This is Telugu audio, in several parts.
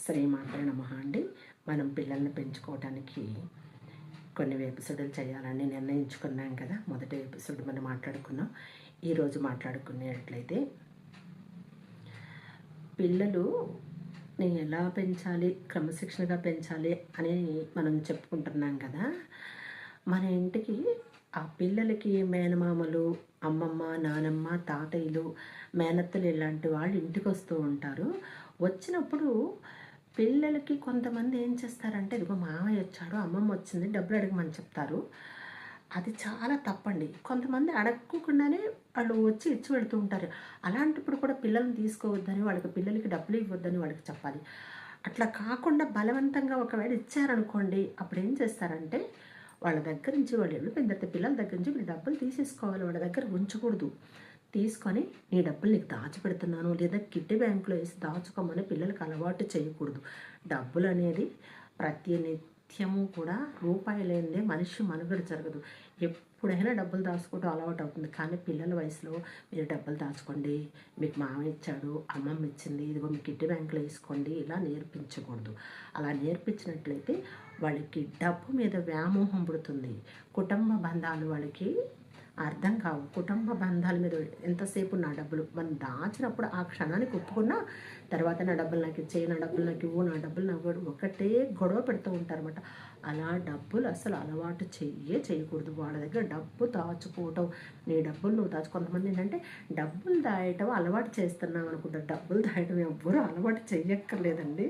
శ్రీమాత్రే నమః అండి. మనం పిల్లల్ని పెంచుకోవడానికి కొన్ని ఎపిసోడ్లు చేయాలని నిర్ణయించుకున్నాం కదా. మొదటి ఎపిసోడ్ మనం మాట్లాడుకున్నాం. ఈరోజు మాట్లాడుకునేట్లయితే పిల్లలు ఎలా పెంచాలి, క్రమశిక్షణగా పెంచాలి అని మనం చెప్పుకుంటున్నాం కదా. మన ఇంటికి ఆ పిల్లలకి మేనమామలు, అమ్మమ్మ, నానమ్మ, తాతయ్యలు, మేనత్తలు ఇలాంటి వాళ్ళు ఇంటికి వస్తూ ఉంటారు. వచ్చినప్పుడు పిల్లలకి కొంతమంది ఏం చేస్తారంటే, ఇదిగో మామయ్య వచ్చాడు, అమ్మమ్మ వచ్చింది, డబ్బులు అడగమని చెప్తారు. అది చాలా తప్పండి. కొంతమంది అడగకుండానే వాళ్ళు వచ్చి ఇచ్చి వెళుతూ ఉంటారు. అలాంటప్పుడు కూడా పిల్లల్ని తీసుకోవద్దని, పిల్లలకి డబ్బులు ఇవ్వద్దని వాళ్ళకి చెప్పాలి. అట్లా కాకుండా బలవంతంగా ఒకవేళ ఇచ్చారనుకోండి, అప్పుడు ఏం చేస్తారంటే వాళ్ళ దగ్గర నుంచి వాళ్ళు వెళ్ళిపోయిన తర్వాత పిల్లల దగ్గర నుంచి వీళ్ళు డబ్బులు తీసేసుకోవాలి. వాళ్ళ దగ్గర ఉంచకూడదు. తీసుకొని నీ డబ్బులు నీకు దాచిపెడుతున్నాను లేదా కిట్టి బ్యాంకులో వేసి దాచుకోమని పిల్లలకు అలవాటు చేయకూడదు. డబ్బులు అనేది ప్రతి నిత్యము కూడా రూపాయి లేనిదే మనిషి మనుగడ జరగదు. ఎప్పుడైనా డబ్బులు దాచుకోవడం అలవాటు అవుతుంది. కానీ పిల్లల వయసులో మీరు డబ్బులు దాచుకోండి, మీకు మామ ఇచ్చాడు, అమ్మమ్మ ఇచ్చింది, ఇదిగో మీ కిట్టి బ్యాంకులో వేసుకోండి, ఇలా నేర్పించకూడదు. అలా నేర్పించినట్లయితే వాళ్ళకి డబ్బు మీద వ్యామోహం పుడుతుంది. కుటుంబ బంధాలు వాళ్ళకి అర్థం కావు. కుటుంబ బంధాల మీద ఎంతసేపు నా డబ్బులు మనం దాచినప్పుడు ఆ క్షణానికి ఒప్పుకున్నా తర్వాత నా డబ్బులు నాకు ఇచ్చే, నా డబ్బులు నాకు ఇవ్వు, నా డబ్బులు నాకు ఒకటే గొడవ పెడుతూ ఉంటారన్నమాట. అలా డబ్బులు అసలు అలవాటు చేయకూడదు. వాళ్ళ దగ్గర డబ్బు దాచుకోవటం, నీ డబ్బులు నువ్వు కొంతమంది ఏంటంటే డబ్బులు దాయటం అలవాటు చేస్తున్నావు అనుకుంటారు. డబ్బులు దాయటం ఎవ్వరూ అలవాటు చెయ్యక్కర్లేదండి.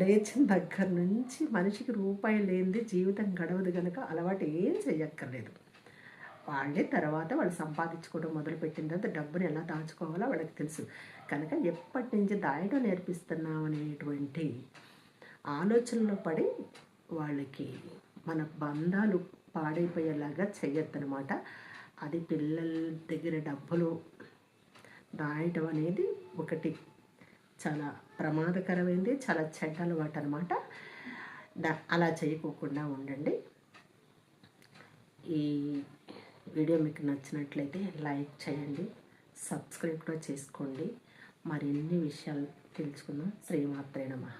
లేచిన దగ్గర నుంచి మనిషికి రూపాయి లేనిది జీవితం గడవదు కనుక అలవాటు ఏం చెయ్యక్కర్లేదు. వాళ్ళే తర్వాత వాళ్ళు సంపాదించుకోవడం మొదలుపెట్టిన తర్వాత డబ్బుని ఎలా దాచుకోవాలో వాళ్ళకి తెలుసు కనుక ఎప్పటి నుంచి దాయడం నేర్పిస్తున్నాం అనేటువంటి ఆలోచనలో పడి వాళ్ళకి మన బంధాలు పాడైపోయేలాగా చెయ్యొద్దనమాట. అది పిల్లల దగ్గర డబ్బులు దాయటం అనేది ఒకటి చాలా ప్రమాదకరమైనది, చాలా చెడ్డ అలవాటు అనమాట. అలా చేయకోకుండా ఉండండి. ఈ వీడియో మీకు నచ్చినట్లయితే లైక్ చేయండి, సబ్స్క్రైబ్ కూడా చేసుకోండి. మరిన్ని విషయాలు తెలుసుకుందాం. శ్రీమాత్రే నమః.